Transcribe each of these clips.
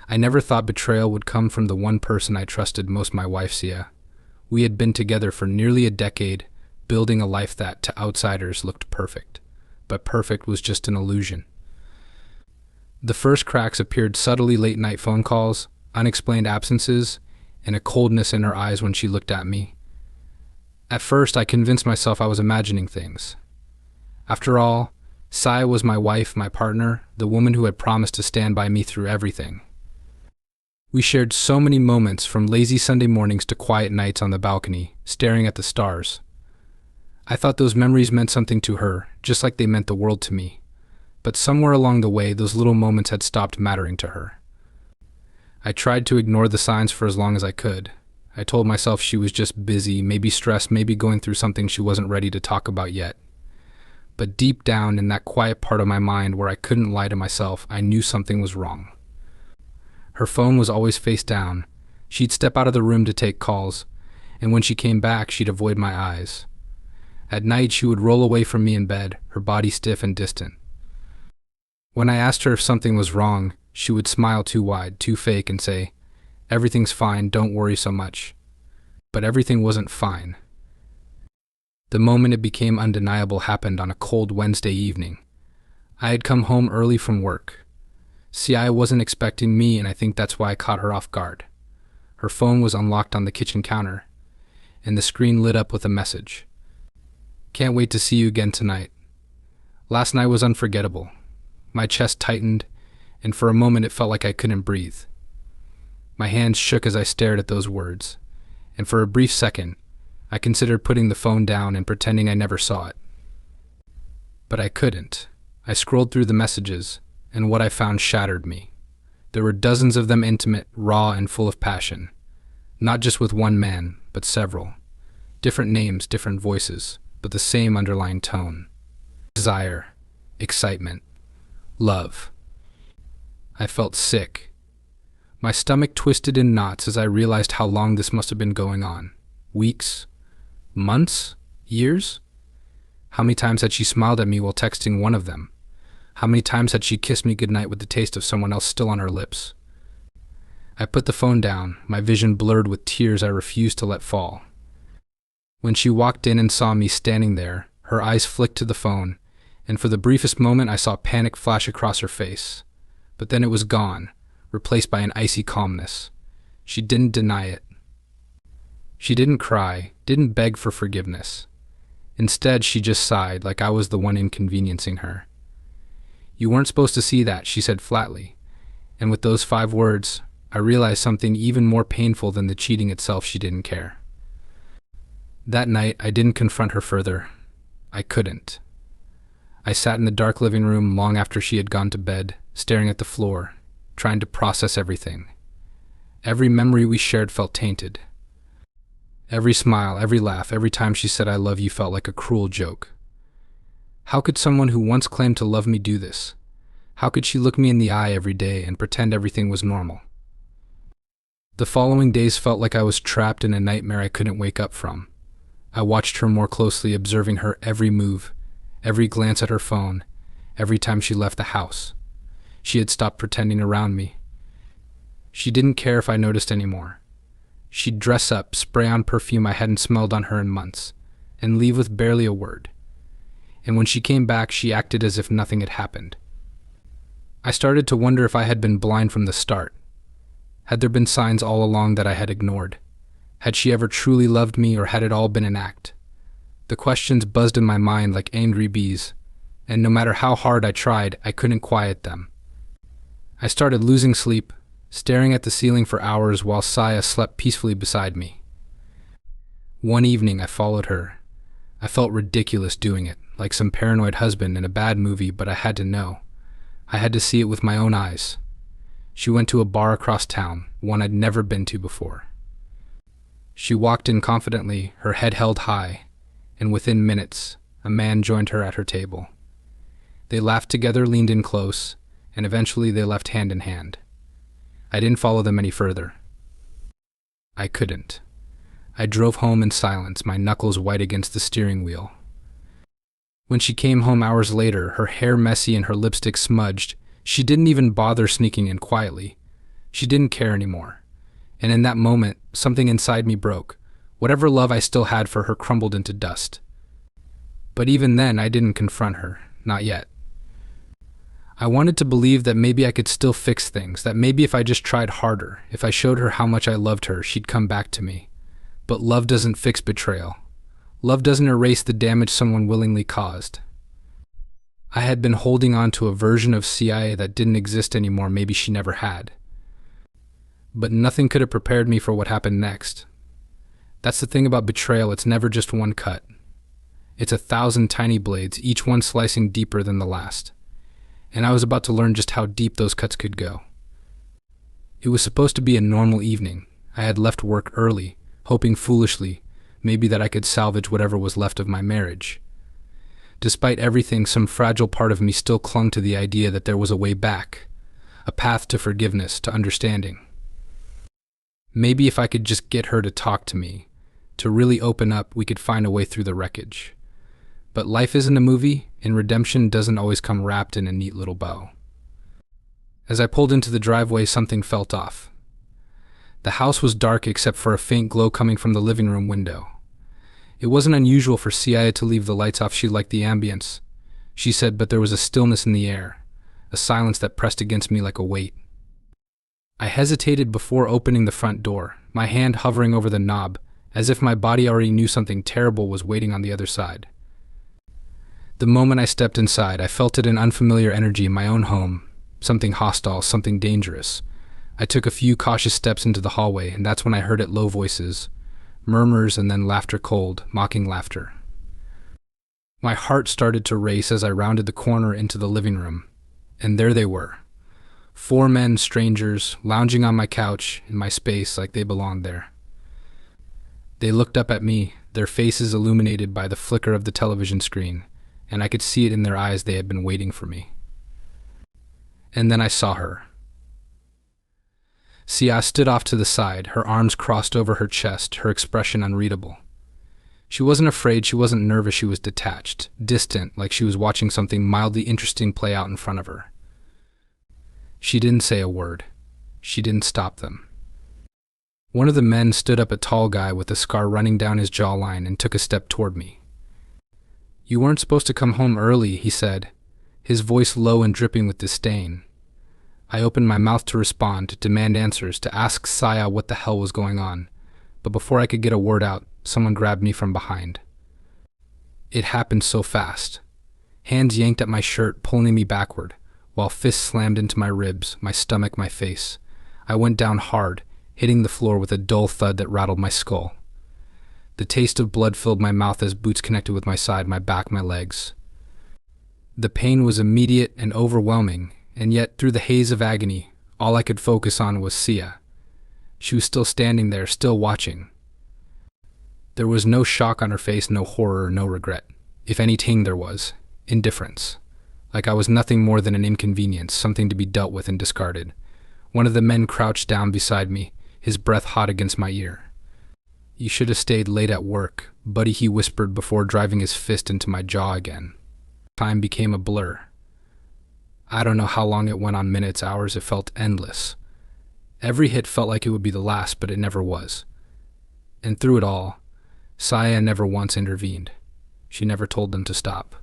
I never thought betrayal would come from the one person I trusted most, my wife, Sia. We had been together for nearly a decade, building a life that, to outsiders, looked perfect. But perfect was just an illusion. The first cracks appeared subtly: late-night phone calls, unexplained absences, and a coldness in her eyes when she looked at me. At first, I convinced myself I was imagining things. After all, Sia was my wife, my partner, the woman who had promised to stand by me through everything. We shared so many moments, from lazy Sunday mornings to quiet nights on the balcony, staring at the stars. I thought those memories meant something to her, just like they meant the world to me. But somewhere along the way, those little moments had stopped mattering to her. I tried to ignore the signs for as long as I could. I told myself she was just busy, maybe stressed, maybe going through something she wasn't ready to talk about yet. But deep down in that quiet part of my mind where I couldn't lie to myself, I knew something was wrong. Her phone was always face down. She'd step out of the room to take calls, and when she came back, she'd avoid my eyes. At night, she would roll away from me in bed, her body stiff and distant. When I asked her if something was wrong, she would smile too wide, too fake, and say, "Everything's fine, don't worry so much." But everything wasn't fine. The moment it became undeniable happened on a cold Wednesday evening. I had come home early from work. Sia wasn't expecting me, and I think that's why I caught her off guard. Her phone was unlocked on the kitchen counter, and the screen lit up with a message. "Can't wait to see you again tonight. Last night was unforgettable." My chest tightened, and for a moment it felt like I couldn't breathe. My hands shook as I stared at those words, and for a brief second, I considered putting the phone down and pretending I never saw it. But I couldn't. I scrolled through the messages, and what I found shattered me. There were dozens of them, intimate, raw, and full of passion. Not just with one man, but several. Different names, different voices, but the same underlying tone. Desire, excitement, love. I felt sick. My stomach twisted in knots as I realized how long this must have been going on. Weeks? Months? Years? How many times had she smiled at me while texting one of them? How many times had she kissed me goodnight with the taste of someone else still on her lips? I put the phone down, my vision blurred with tears I refused to let fall. When she walked in and saw me standing there, her eyes flicked to the phone, and for the briefest moment I saw panic flash across her face. But then it was gone, replaced by an icy calmness. She didn't deny it. She didn't cry, didn't beg for forgiveness. Instead, she just sighed, like I was the one inconveniencing her. "You weren't supposed to see that," she said flatly. And with those 5 words, I realized something even more painful than the cheating itself: she didn't care. That night, I didn't confront her further. I couldn't. I sat in the dark living room long after she had gone to bed, staring at the floor, trying to process everything. Every memory we shared felt tainted. Every smile, every laugh, every time she said "I love you" felt like a cruel joke. How could someone who once claimed to love me do this? How could she look me in the eye every day and pretend everything was normal? The following days felt like I was trapped in a nightmare I couldn't wake up from. I watched her more closely, observing her every move, every glance at her phone, every time she left the house. She had stopped pretending around me. She didn't care if I noticed anymore. She'd dress up, spray on perfume I hadn't smelled on her in months, and leave with barely a word. And when she came back, she acted as if nothing had happened. I started to wonder if I had been blind from the start. Had there been signs all along that I had ignored? Had she ever truly loved me, or had it all been an act? The questions buzzed in my mind like angry bees, and no matter how hard I tried, I couldn't quiet them. I started losing sleep, staring at the ceiling for hours while Sia slept peacefully beside me. One evening, I followed her. I felt ridiculous doing it, like some paranoid husband in a bad movie, but I had to know. I had to see it with my own eyes. She went to a bar across town, one I'd never been to before. She walked in confidently, her head held high, and within minutes, a man joined her at her table. They laughed together, leaned in close, and eventually they left hand in hand. I didn't follow them any further. I couldn't. I drove home in silence, my knuckles white against the steering wheel. When she came home hours later, her hair messy and her lipstick smudged, she didn't even bother sneaking in quietly. She didn't care anymore. And in that moment, something inside me broke. Whatever love I still had for her crumbled into dust. But even then, I didn't confront her. Not yet. I wanted to believe that maybe I could still fix things, that maybe if I just tried harder, if I showed her how much I loved her, she'd come back to me. But love doesn't fix betrayal. Love doesn't erase the damage someone willingly caused. I had been holding on to a version of CIA that didn't exist anymore, maybe she never had. But nothing could have prepared me for what happened next. That's the thing about betrayal, it's never just one cut. It's 1,000 tiny blades, each one slicing deeper than the last. And I was about to learn just how deep those cuts could go. It was supposed to be a normal evening. I had left work early, hoping foolishly, maybe that I could salvage whatever was left of my marriage. Despite everything, some fragile part of me still clung to the idea that there was a way back, a path to forgiveness, to understanding. Maybe if I could just get her to talk to me, to really open up, we could find a way through the wreckage. But life isn't a movie, and redemption doesn't always come wrapped in a neat little bow. As I pulled into the driveway, something felt off. The house was dark except for a faint glow coming from the living room window. It wasn't unusual for Sia to leave the lights off. She liked the ambience, she said, but there was a stillness in the air, a silence that pressed against me like a weight. I hesitated before opening the front door, my hand hovering over the knob, as if my body already knew something terrible was waiting on the other side. The moment I stepped inside, I felt an unfamiliar energy in my own home, something hostile, something dangerous. I took a few cautious steps into the hallway, and that's when I heard it: low voices, murmurs, and then laughter, cold, mocking laughter. My heart started to race as I rounded the corner into the living room, and there they were. 4 men, strangers, lounging on my couch in my space like they belonged there. They looked up at me, their faces illuminated by the flicker of the television screen, and I could see it in their eyes. They had been waiting for me. And then I saw her. Sia stood off to the side, her arms crossed over her chest, her expression unreadable. She wasn't afraid, she wasn't nervous, she was detached, distant, like she was watching something mildly interesting play out in front of her. She didn't say a word. She didn't stop them. One of the men stood up, a tall guy with a scar running down his jawline, and took a step toward me. "You weren't supposed to come home early," he said, his voice low and dripping with disdain. I opened my mouth to respond, to demand answers, to ask Sia what the hell was going on. But before I could get a word out, someone grabbed me from behind. It happened so fast. Hands yanked at my shirt, pulling me backward, while fists slammed into my ribs, my stomach, my face. I went down hard, hitting the floor with a dull thud that rattled my skull. The taste of blood filled my mouth as boots connected with my side, my back, my legs. The pain was immediate and overwhelming, and yet through the haze of agony, all I could focus on was Sia. She was still standing there, still watching. There was no shock on her face, no horror, no regret. If anything, there was indifference. Like I was nothing more than an inconvenience, something to be dealt with and discarded. One of the men crouched down beside me, his breath hot against my ear. "You should have stayed late at work, buddy," he whispered before driving his fist into my jaw again. Time became a blur. I don't know how long it went on, minutes, hours, it felt endless. Every hit felt like it would be the last, but it never was. And through it all, Sia never once intervened. She never told them to stop.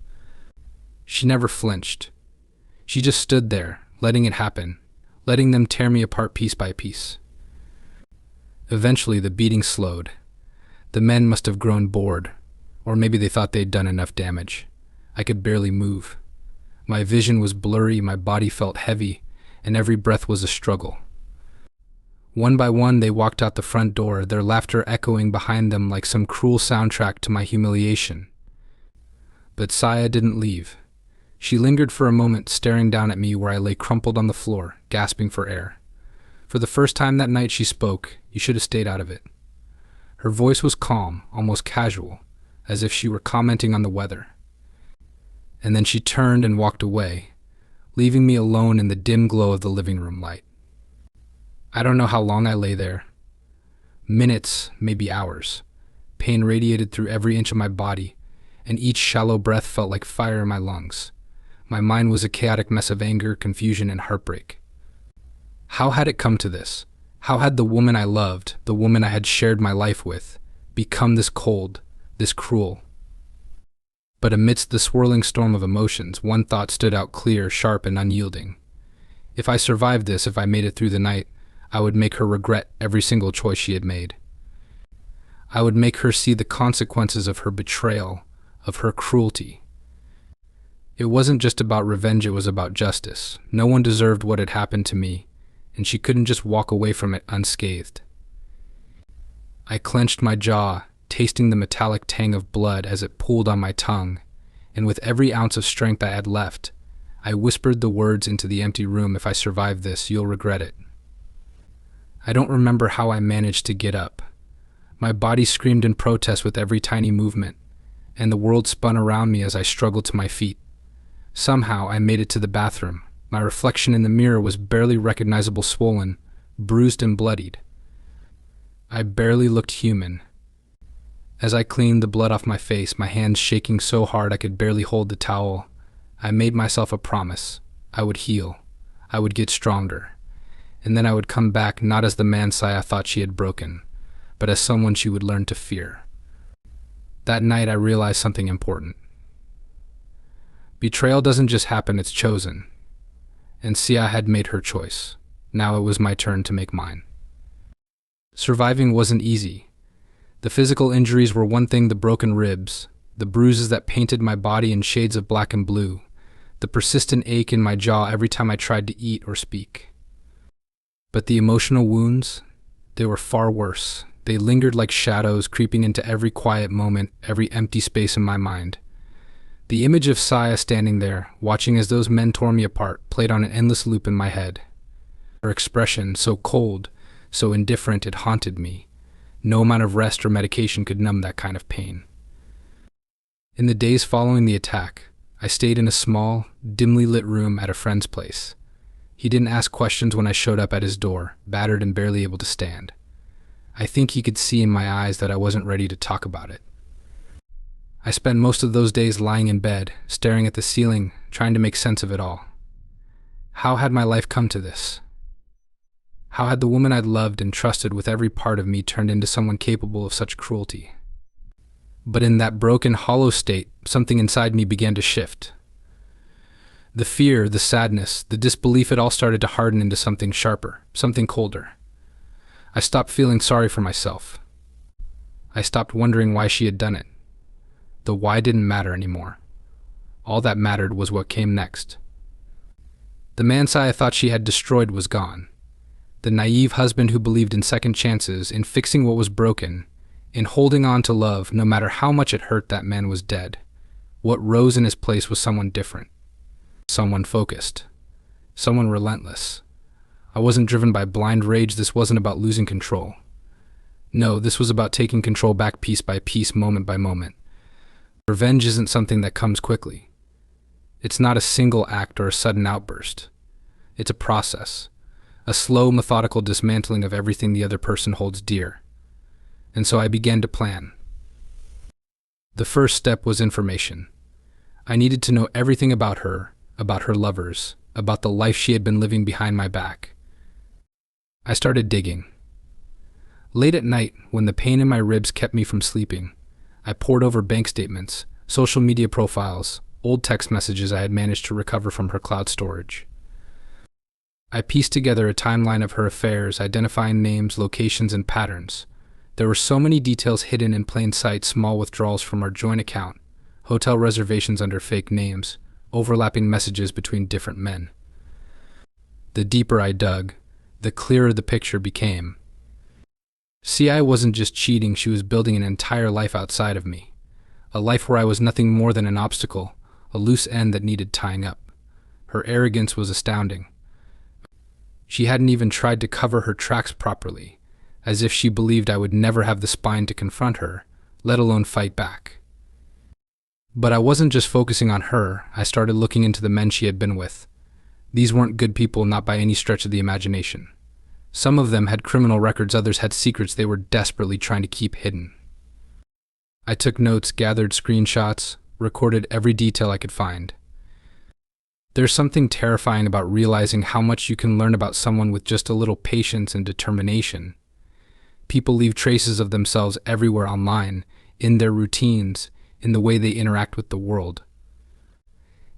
She never flinched. She just stood there, letting it happen, letting them tear me apart piece by piece. Eventually, the beating slowed. The men must have grown bored, or maybe they thought they'd done enough damage. I could barely move. My vision was blurry, my body felt heavy, and every breath was a struggle. One by one, they walked out the front door, their laughter echoing behind them like some cruel soundtrack to my humiliation. But Sia didn't leave. She lingered for a moment, staring down at me where I lay crumpled on the floor, gasping for air. For the first time that night she spoke. "You should have stayed out of it." Her voice was calm, almost casual, as if she were commenting on the weather. And then she turned and walked away, leaving me alone in the dim glow of the living room light. I don't know how long I lay there. Minutes, maybe hours. Pain radiated through every inch of my body, and each shallow breath felt like fire in my lungs. My mind was a chaotic mess of anger, confusion, and heartbreak. How had it come to this? How had the woman I loved, the woman I had shared my life with, become this cold, this cruel? But amidst the swirling storm of emotions, one thought stood out clear, sharp, and unyielding. If I survived this, if I made it through the night, I would make her regret every single choice she had made. I would make her see the consequences of her betrayal, of her cruelty. It wasn't just about revenge, it was about justice. No one deserved what had happened to me, and she couldn't just walk away from it unscathed. I clenched my jaw, tasting the metallic tang of blood as it pooled on my tongue, and with every ounce of strength I had left, I whispered the words into the empty room, "If I survive this, you'll regret it." I don't remember how I managed to get up. My body screamed in protest with every tiny movement, and the world spun around me as I struggled to my feet. Somehow I made it to the bathroom. My reflection in the mirror was barely recognizable, swollen, bruised, and bloodied. I barely looked human. As I cleaned the blood off my face, my hands shaking so hard I could barely hold the towel, I made myself a promise. I would heal. I would get stronger. And then I would come back not as the man Saya thought she had broken, but as someone she would learn to fear. That night I realized something important. Betrayal doesn't just happen, it's chosen. And Sia had made her choice. Now it was my turn to make mine. Surviving wasn't easy. The physical injuries were one thing, the broken ribs, the bruises that painted my body in shades of black and blue, the persistent ache in my jaw every time I tried to eat or speak. But the emotional wounds, they were far worse. They lingered like shadows, creeping into every quiet moment, every empty space in my mind. The image of Saya standing there, watching as those men tore me apart, played on an endless loop in my head. Her expression, so cold, so indifferent, it haunted me. No amount of rest or medication could numb that kind of pain. In the days following the attack, I stayed in a small, dimly lit room at a friend's place. He didn't ask questions when I showed up at his door, battered and barely able to stand. I think he could see in my eyes that I wasn't ready to talk about it. I spent most of those days lying in bed, staring at the ceiling, trying to make sense of it all. How had my life come to this? How had the woman I'd loved and trusted with every part of me turned into someone capable of such cruelty? But in that broken, hollow state, something inside me began to shift. The fear, the sadness, the disbelief, it all started to harden into something sharper, something colder. I stopped feeling sorry for myself. I stopped wondering why she had done it. The why didn't matter anymore. All that mattered was what came next. The man Saya thought she had destroyed was gone. The naive husband who believed in second chances, in fixing what was broken, in holding on to love no matter how much it hurt, that man was dead. What rose in his place was someone different. Someone focused. Someone relentless. I wasn't driven by blind rage. This wasn't about losing control. No, this was about taking control back piece by piece, moment by moment. Revenge isn't something that comes quickly. It's not a single act or a sudden outburst. It's a process. A slow, methodical dismantling of everything the other person holds dear. And so I began to plan. The first step was information. I needed to know everything about her lovers, about the life she had been living behind my back. I started digging. Late at night, when the pain in my ribs kept me from sleeping, I pored over bank statements, social media profiles, old text messages I had managed to recover from her cloud storage. I pieced together a timeline of her affairs, identifying names, locations, and patterns. There were so many details hidden in plain sight: small withdrawals from our joint account, hotel reservations under fake names, overlapping messages between different men. The deeper I dug, the clearer the picture became. CI wasn't just cheating, she was building an entire life outside of me. A life where I was nothing more than an obstacle, a loose end that needed tying up. Her arrogance was astounding. She hadn't even tried to cover her tracks properly, as if she believed I would never have the spine to confront her, let alone fight back. But I wasn't just focusing on her. I started looking into the men she had been with. These weren't good people, not by any stretch of the imagination. Some of them had criminal records, others had secrets they were desperately trying to keep hidden. I took notes, gathered screenshots, recorded every detail I could find. There's something terrifying about realizing how much you can learn about someone with just a little patience and determination. People leave traces of themselves everywhere online, in their routines, in the way they interact with the world.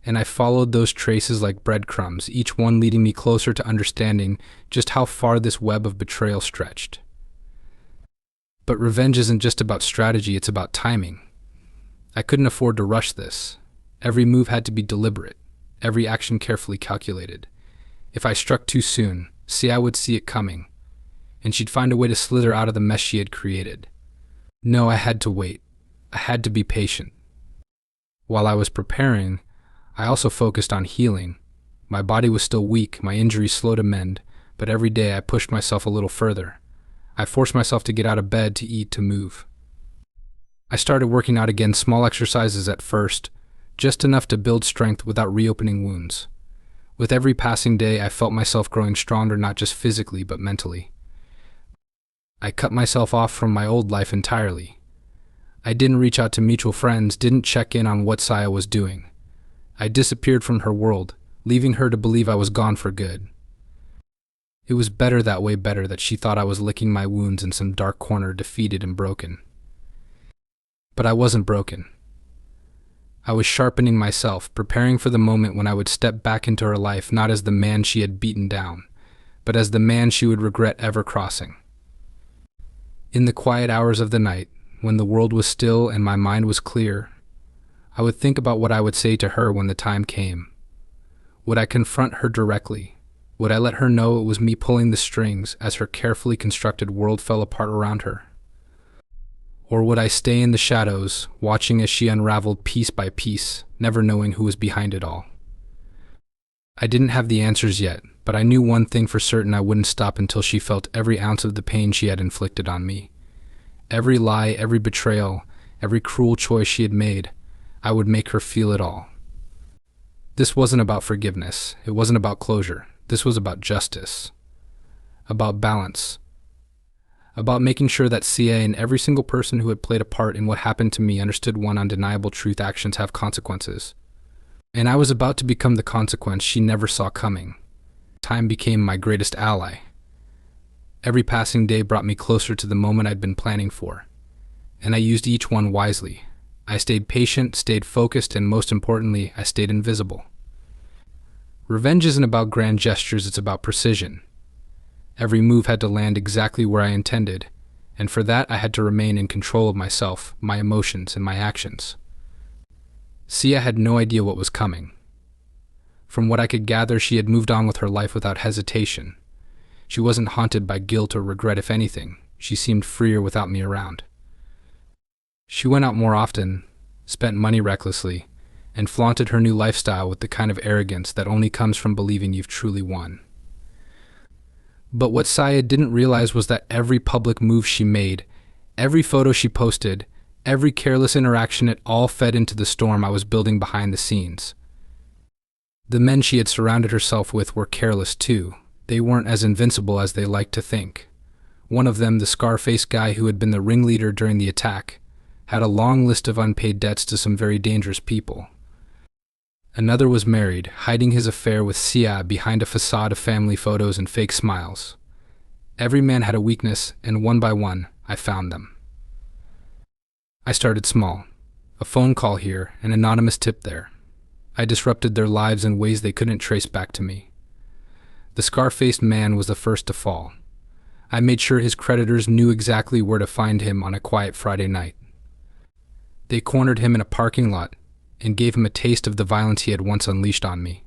And I followed those traces like breadcrumbs, each one leading me closer to understanding just how far this web of betrayal stretched. But revenge isn't just about strategy, it's about timing. I couldn't afford to rush this. Every move had to be deliberate, every action carefully calculated. If I struck too soon, I would see it coming, and she'd find a way to slither out of the mess she had created. No, I had to wait. I had to be patient. While I was preparing, I also focused on healing. My body was still weak, my injuries slow to mend, but every day I pushed myself a little further. I forced myself to get out of bed, to eat, to move. I started working out again, small exercises at first, just enough to build strength without reopening wounds. With every passing day, I felt myself growing stronger, not just physically, but mentally. I cut myself off from my old life entirely. I didn't reach out to mutual friends, didn't check in on what Saya was doing. I disappeared from her world, leaving her to believe I was gone for good. It was better that way, better that she thought I was licking my wounds in some dark corner, defeated and broken. But I wasn't broken. I was sharpening myself, preparing for the moment when I would step back into her life, not as the man she had beaten down, but as the man she would regret ever crossing. In the quiet hours of the night, when the world was still and my mind was clear, I would think about what I would say to her when the time came. Would I confront her directly? Would I let her know it was me pulling the strings as her carefully constructed world fell apart around her? Or would I stay in the shadows, watching as she unraveled piece by piece, never knowing who was behind it all? I didn't have the answers yet, but I knew one thing for certain: I wouldn't stop until she felt every ounce of the pain she had inflicted on me. Every lie, every betrayal, every cruel choice she had made, I would make her feel it all. This wasn't about forgiveness. It wasn't about closure. This was about justice. About balance. About making sure that CA and every single person who had played a part in what happened to me understood one undeniable truth: actions have consequences. And I was about to become the consequence she never saw coming. Time became my greatest ally. Every passing day brought me closer to the moment I'd been planning for, and I used each one wisely. I stayed patient, stayed focused, and most importantly, I stayed invisible. Revenge isn't about grand gestures, it's about precision. Every move had to land exactly where I intended, and for that I had to remain in control of myself, my emotions, and my actions. Sia had no idea what was coming. From what I could gather, she had moved on with her life without hesitation. She wasn't haunted by guilt or regret. If anything, she seemed freer without me around. She went out more often, spent money recklessly, and flaunted her new lifestyle with the kind of arrogance that only comes from believing you've truly won. But what Saya didn't realize was that every public move she made, every photo she posted, every careless interaction, it all fed into the storm I was building behind the scenes. The men she had surrounded herself with were careless too. They weren't as invincible as they liked to think. One of them, the scar-faced guy who had been the ringleader during the attack, had a long list of unpaid debts to some very dangerous people. Another was married, hiding his affair with Sia behind a facade of family photos and fake smiles. Every man had a weakness, and one by one, I found them. I started small. A phone call here, an anonymous tip there. I disrupted their lives in ways they couldn't trace back to me. The scar-faced man was the first to fall. I made sure his creditors knew exactly where to find him on a quiet Friday night. They cornered him in a parking lot and gave him a taste of the violence he had once unleashed on me.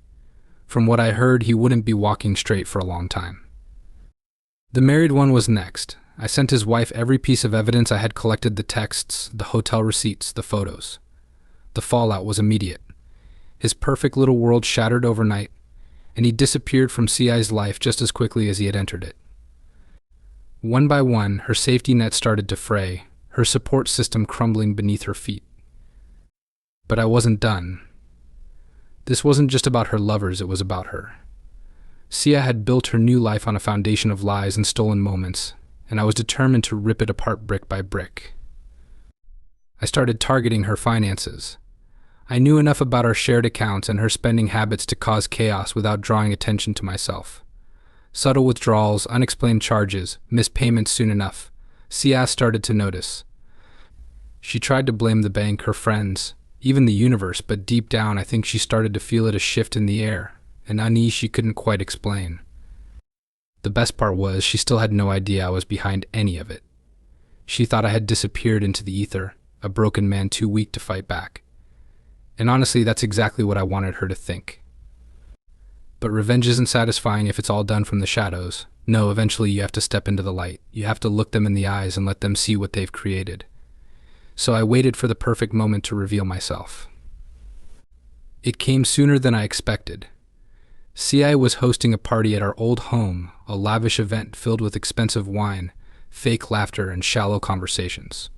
From what I heard, he wouldn't be walking straight for a long time. The married one was next. I sent his wife every piece of evidence I had collected: the texts, the hotel receipts, the photos. The fallout was immediate. His perfect little world shattered overnight, and he disappeared from CI's life just as quickly as he had entered it. One by one, her safety net started to fray, her support system crumbling beneath her feet. But I wasn't done. This wasn't just about her lovers, it was about her. Sia had built her new life on a foundation of lies and stolen moments, and I was determined to rip it apart brick by brick. I started targeting her finances. I knew enough about our shared accounts and her spending habits to cause chaos without drawing attention to myself. Subtle withdrawals, unexplained charges, missed payments soon enough. Sia started to notice. She tried to blame the bank, her friends, even the universe, but deep down I think she started to feel it, a shift in the air, an unease she couldn't quite explain. The best part was she still had no idea I was behind any of it. She thought I had disappeared into the ether, a broken man too weak to fight back. And honestly, that's exactly what I wanted her to think. But revenge isn't satisfying if it's all done from the shadows. No, eventually you have to step into the light. You have to look them in the eyes and let them see what they've created. So I waited for the perfect moment to reveal myself. It came sooner than I expected. Sia was hosting a party at our old home, a lavish event filled with expensive wine, fake laughter, and shallow conversations.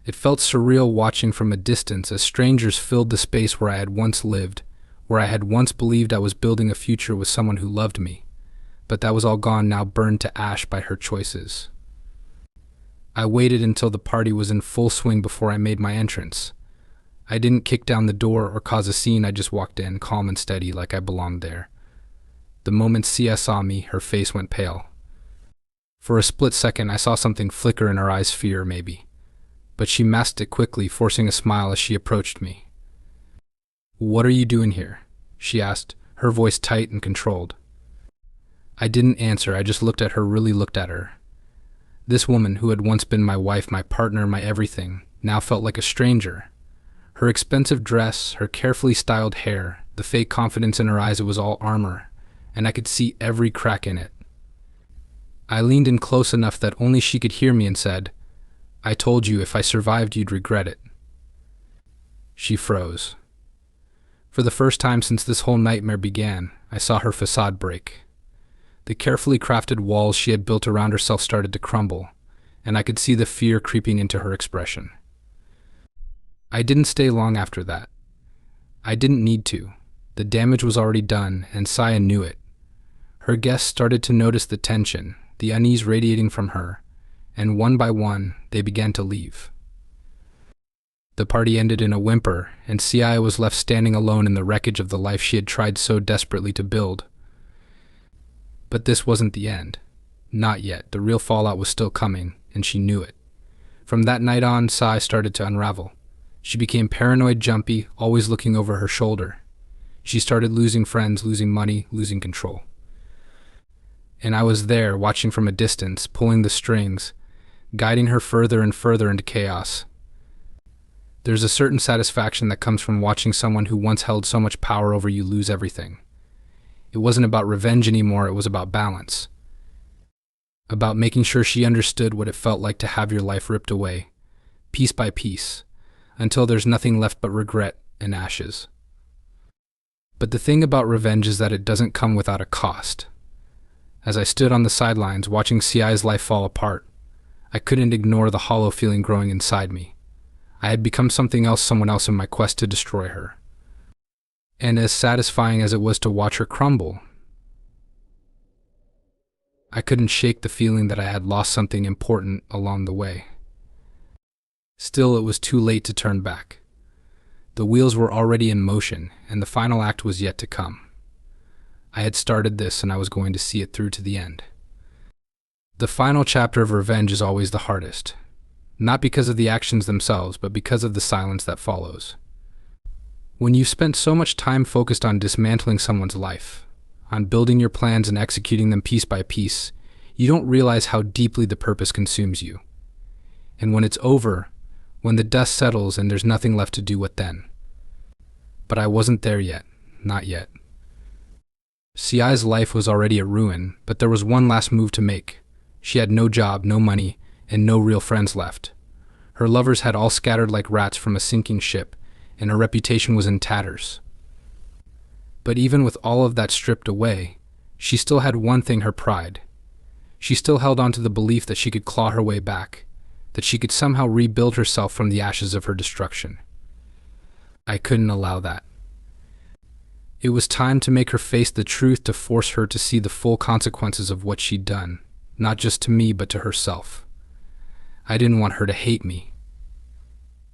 It felt surreal watching from a distance as strangers filled the space where I had once lived, where I had once believed I was building a future with someone who loved me. But that was all gone now, burned to ash by her choices. I waited until the party was in full swing before I made my entrance. I didn't kick down the door or cause a scene, I just walked in, calm and steady, like I belonged there. The moment Sia saw me, her face went pale. For a split second, I saw something flicker in her eyes, fear maybe. But she masked it quickly, forcing a smile as she approached me. "What are you doing here?" she asked, her voice tight and controlled. I didn't answer, I just looked at her, really looked at her. This woman, who had once been my wife, my partner, my everything, now felt like a stranger. Her expensive dress, her carefully styled hair, the fake confidence in her eyes, it was all armor, and I could see every crack in it. I leaned in close enough that only she could hear me and said, "I told you if I survived you'd regret it." She froze. For the first time since this whole nightmare began, I saw her facade break. The carefully crafted walls she had built around herself started to crumble, and I could see the fear creeping into her expression. I didn't stay long after that. I didn't need to. The damage was already done, and Sia knew it. Her guests started to notice the tension, the unease radiating from her, and one by one, they began to leave. The party ended in a whimper, and Sia was left standing alone in the wreckage of the life she had tried so desperately to build. But this wasn't the end. Not yet. The real fallout was still coming, and she knew it. From that night on, Sia started to unravel. She became paranoid, jumpy, always looking over her shoulder. She started losing friends, losing money, losing control. And I was there, watching from a distance, pulling the strings, guiding her further and further into chaos. There's a certain satisfaction that comes from watching someone who once held so much power over you lose everything. It wasn't about revenge anymore, it was about balance. About making sure she understood what it felt like to have your life ripped away, piece by piece, until there's nothing left but regret and ashes. But the thing about revenge is that it doesn't come without a cost. As I stood on the sidelines watching Sia's life fall apart, I couldn't ignore the hollow feeling growing inside me. I had become something else, someone else in my quest to destroy her. And as satisfying as it was to watch her crumble, I couldn't shake the feeling that I had lost something important along the way. Still, it was too late to turn back. The wheels were already in motion, and the final act was yet to come. I had started this, and I was going to see it through to the end. The final chapter of revenge is always the hardest, not because of the actions themselves, but because of the silence that follows. When you've spent so much time focused on dismantling someone's life, on building your plans and executing them piece by piece, you don't realize how deeply the purpose consumes you. And when it's over, when the dust settles and there's nothing left to do, what then? But I wasn't there yet, not yet. Sia's life was already a ruin, but there was one last move to make. She had no job, no money, and no real friends left. Her lovers had all scattered like rats from a sinking ship, and her reputation was in tatters. But even with all of that stripped away, she still had one thing, her pride. She still held on to the belief that she could claw her way back, that she could somehow rebuild herself from the ashes of her destruction. I couldn't allow that. It was time to make her face the truth, to force her to see the full consequences of what she'd done, not just to me, but to herself. I didn't want her to hate me.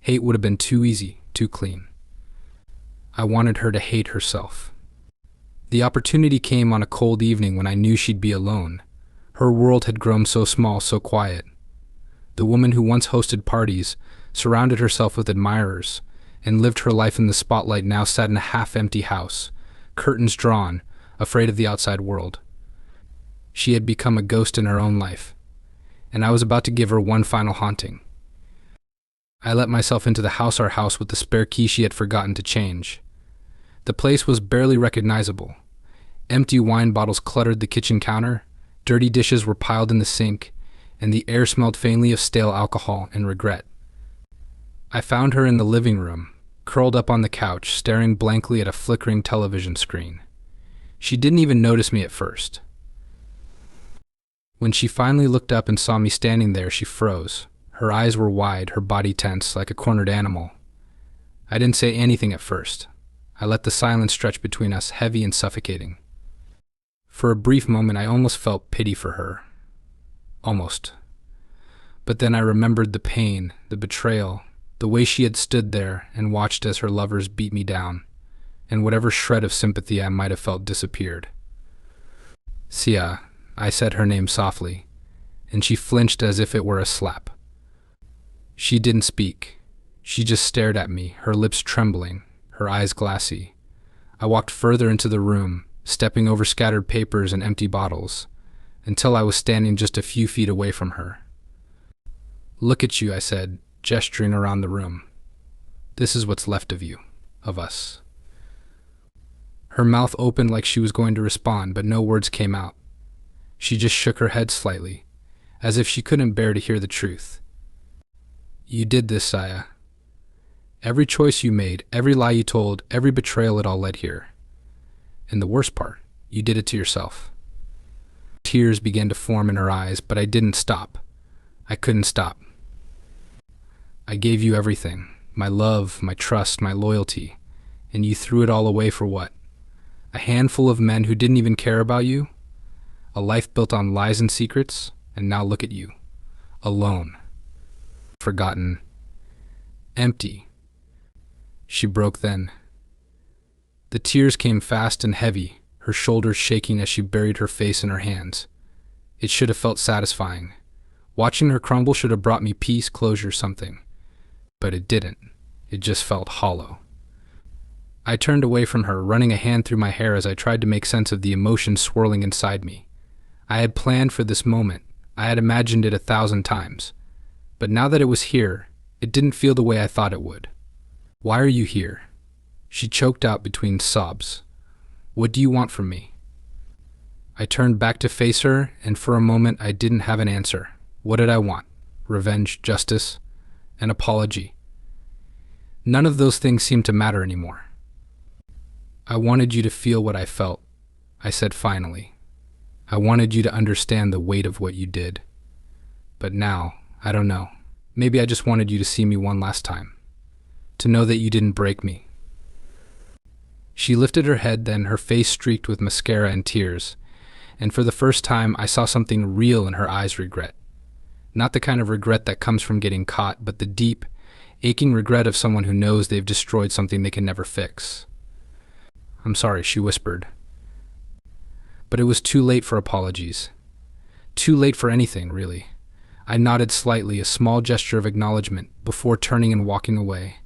Hate would have been too easy, too clean. I wanted her to hate herself. The opportunity came on a cold evening when I knew she'd be alone. Her world had grown so small, so quiet. The woman who once hosted parties, surrounded herself with admirers, and lived her life in the spotlight now sat in a half-empty house, curtains drawn, afraid of the outside world. She had become a ghost in her own life, and I was about to give her one final haunting. I let myself into our house with the spare key she had forgotten to change. The place was barely recognizable. Empty wine bottles cluttered the kitchen counter, dirty dishes were piled in the sink, and the air smelled faintly of stale alcohol and regret. I found her in the living room, curled up on the couch, staring blankly at a flickering television screen. She didn't even notice me at first. When she finally looked up and saw me standing there, she froze. Her eyes were wide, her body tense, like a cornered animal. I didn't say anything at first. I let the silence stretch between us, heavy and suffocating. For a brief moment, I almost felt pity for her. Almost. But then I remembered the pain, the betrayal, the way she had stood there and watched as her lovers beat me down, and whatever shred of sympathy I might have felt disappeared. Sia, I said her name softly, and she flinched as if it were a slap. She didn't speak. She just stared at me, her lips trembling, her eyes glassy. I walked further into the room, stepping over scattered papers and empty bottles, until I was standing just a few feet away from her. "Look at you," I said, gesturing around the room. "This is what's left of you, of us." Her mouth opened like she was going to respond, but no words came out. She just shook her head slightly, as if she couldn't bear to hear the truth. "You did this, Saya. Every choice you made, every lie you told, every betrayal, it all led here. And the worst part, you did it to yourself." Tears began to form in her eyes, but I didn't stop. I couldn't stop. "I gave you everything, my love, my trust, my loyalty, and you threw it all away for what? A handful of men who didn't even care about you? A life built on lies and secrets, and now look at you. Alone. Forgotten. Empty." She broke then. The tears came fast and heavy, her shoulders shaking as she buried her face in her hands. It should have felt satisfying. Watching her crumble should have brought me peace, closure, something. But it didn't. It just felt hollow. I turned away from her, running a hand through my hair as I tried to make sense of the emotions swirling inside me. I had planned for this moment. I had imagined it 1,000 times. But now that it was here, it didn't feel the way I thought it would. "Why are you here?" She choked out between sobs. "What do you want from me?" I turned back to face her, and for a moment I didn't have an answer. What did I want? Revenge, justice, an apology? None of those things seemed to matter anymore. "I wanted you to feel what I felt," I said finally. "I wanted you to understand the weight of what you did. But now, I don't know. Maybe I just wanted you to see me one last time. To know that you didn't break me." She lifted her head then, her face streaked with mascara and tears, and for the first time I saw something real in her eyes: regret. Not the kind of regret that comes from getting caught, but the deep, aching regret of someone who knows they've destroyed something they can never fix. "I'm sorry," she whispered. But it was too late for apologies. Too late for anything, really. I nodded slightly, a small gesture of acknowledgement, before turning and walking away.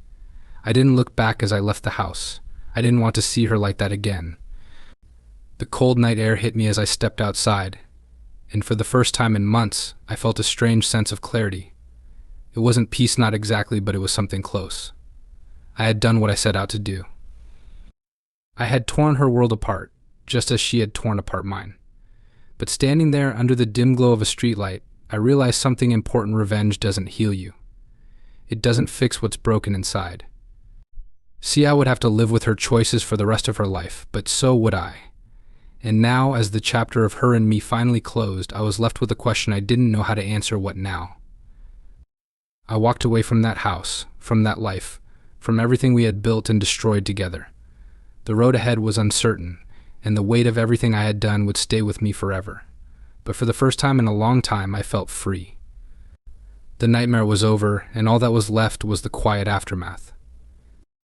I didn't look back as I left the house. I didn't want to see her like that again. The cold night air hit me as I stepped outside, and for the first time in months, I felt a strange sense of clarity. It wasn't peace, not exactly, but it was something close. I had done what I set out to do. I had torn her world apart, just as she had torn apart mine. But standing there under the dim glow of a streetlight, I realized something important: revenge doesn't heal you. It doesn't fix what's broken inside. Sia would have to live with her choices for the rest of her life, but so would I. And now, as the chapter of her and me finally closed, I was left with a question I didn't know how to answer: what now? I walked away from that house, from that life, from everything we had built and destroyed together. The road ahead was uncertain, and the weight of everything I had done would stay with me forever. But for the first time in a long time, I felt free. The nightmare was over, and all that was left was the quiet aftermath.